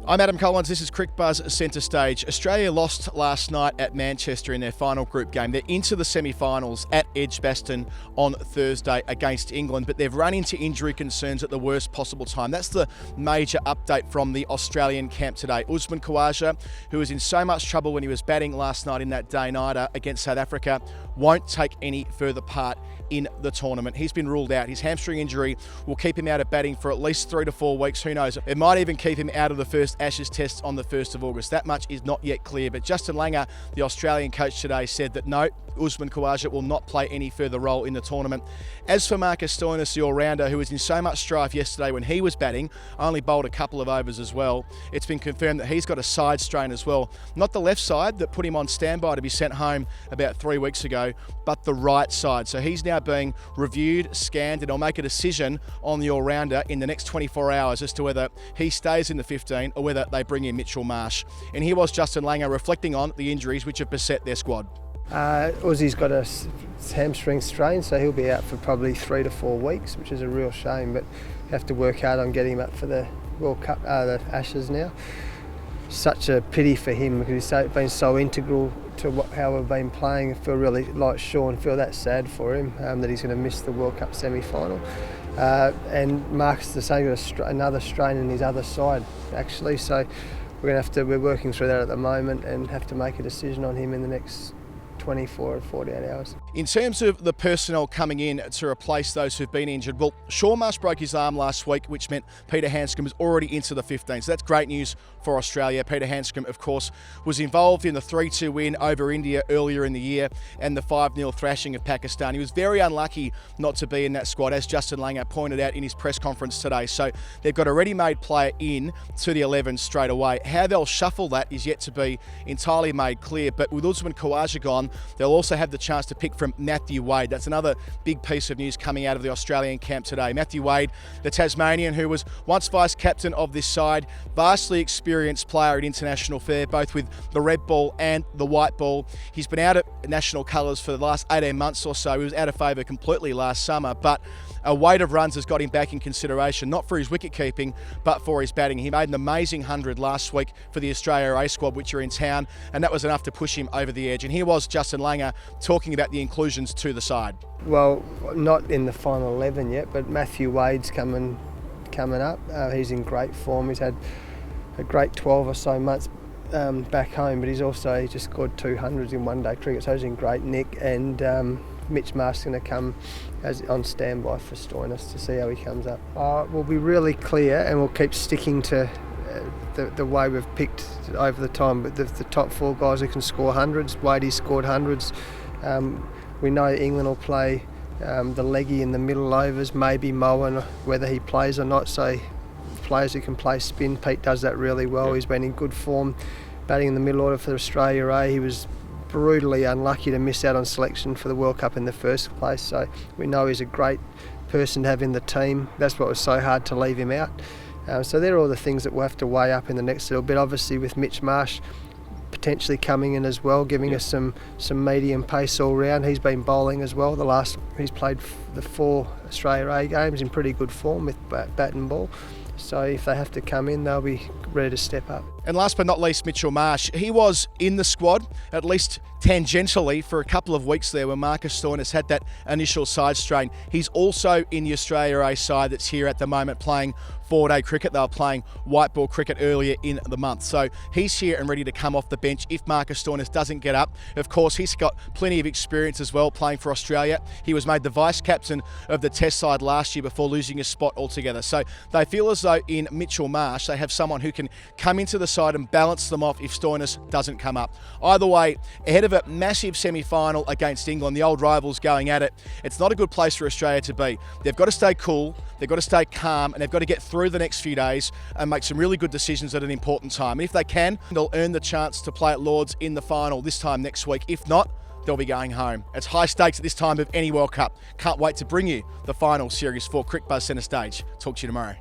I'm Adam Collins, this is Crick Buzz Centerstage. Australia lost last night at Manchester in their final group game. They're into the semi-finals at Edgbaston on Thursday against England, but they've run into injury concerns at the worst possible time. That's the major update from the Australian camp today. Usman Khawaja, who was in so much trouble when he was batting last night in that day-nighter against South Africa, won't take any further part in the tournament. He's been ruled out. His hamstring injury will keep him out of batting for at least 3 to 4 weeks. Who knows? It might even keep him out of the first Ashes test on the 1st of August. That much is not yet clear. But Justin Langer, the Australian coach today, said that no, Usman Khawaja will not play any further role in the tournament. As for Marcus Stoinis, the all-rounder, who was in so much strife yesterday when he was batting, only bowled a couple of overs as well. It's been confirmed that he's got a side strain as well. Not the left side that put him on standby to be sent home about 3 weeks ago, but the right side. So he's now being reviewed, scanned, and he'll make a decision on the all-rounder in the next 24 hours as to whether he stays in the 15 or whether they bring in Mitchell Marsh. And here was Justin Langer reflecting on the injuries which have beset their squad. Uzi's got a hamstring strain, so he'll be out for probably 3 to 4 weeks, which is a real shame, but have to work hard on getting him up for the World Cup, the Ashes now. Such a pity for him because he's been so integral to how we've been playing. I feel really like Sean, feel that sad for him that he's going to miss the World Cup semi-final. And Marcus the same, got another strain in his other side actually, so we're working through that at the moment and have to make a decision on him in the next 24 or 48 hours. In terms of the personnel coming in to replace those who've been injured, well, Shaun Marsh broke his arm last week, which meant Peter Handscomb was already into the 15. So that's great news for Australia. Peter Handscomb, of course, was involved in the 3-2 win over India earlier in the year and the 5-0 thrashing of Pakistan. He was very unlucky not to be in that squad, as Justin Langer pointed out in his press conference today. So they've got a ready-made player in to the 11 straight away. How they'll shuffle that is yet to be entirely made clear. But with Usman Khawaja gone, they'll also have the chance to pick from Matthew Wade. That's another big piece of news coming out of the Australian camp today. Matthew Wade, the Tasmanian, who was once vice-captain of this side, vastly experienced player at international fare, both with the red ball and the white ball. He's been out at national colours for the last 18 months or so. He was out of favour completely last summer, but a weight of runs has got him back in consideration, not for his wicket-keeping, but for his batting. He made an amazing 100 last week for the Australia A squad, which are in town, and that was enough to push him over the edge. And here was Justin Langer talking about the inclusions to the side. Well, not in the final 11 yet, but Matthew Wade's coming up. He's in great form. He's had a great 12 or so months back home, but he just scored 200s in one-day cricket, so he's in great nick. And Mitch Marsh is going to come on standby for Stoinis to see how he comes up. We'll be really clear and we'll keep sticking to the way we've picked over the time. But the top 4 guys who can score hundreds, Wadey scored hundreds. We know England will play the leggy in the middle overs, maybe Moen, whether he plays or not. So players who can play spin, Pete does that really well. He's been in good form, batting in the middle order for Australia A. He was brutally unlucky to miss out on selection for the World Cup in the first place, so we know he's a great person to have in the team. That's what was so hard to leave him out. So they're all the things that we'll have to weigh up in the next little bit. Obviously with Mitch Marsh potentially coming in as well, giving us some medium pace all round. He's been bowling as well. He's played the 4 Australia A games in pretty good form with bat and ball. So if they have to come in, they'll be ready to step up. And last but not least, Mitchell Marsh. He was in the squad, at least tangentially, for a couple of weeks there when Marcus Stoinis had that initial side strain. He's also in the Australia A side that's here at the moment playing 4-day cricket. They were playing white ball cricket earlier in the month. So he's here and ready to come off the bench if Marcus Stoinis doesn't get up. Of course, he's got plenty of experience as well playing for Australia. He was made the vice-captain of the Test side last year before losing his spot altogether. So they feel as though in Mitchell Marsh they have someone who can come into the side and balance them off if Stoinis doesn't come up. Either way, ahead of a massive semi-final against England, the old rivals going at it, it's not a good place for Australia to be. They've got to stay cool, they've got to stay calm, and they've got to get through the next few days and make some really good decisions at an important time. And if they can, they'll earn the chance to play at Lords in the final this time next week. If not, they'll be going home. It's high stakes at this time of any World Cup. Can't wait to bring you the final series for Crick Buzz Centerstage. Talk to you tomorrow.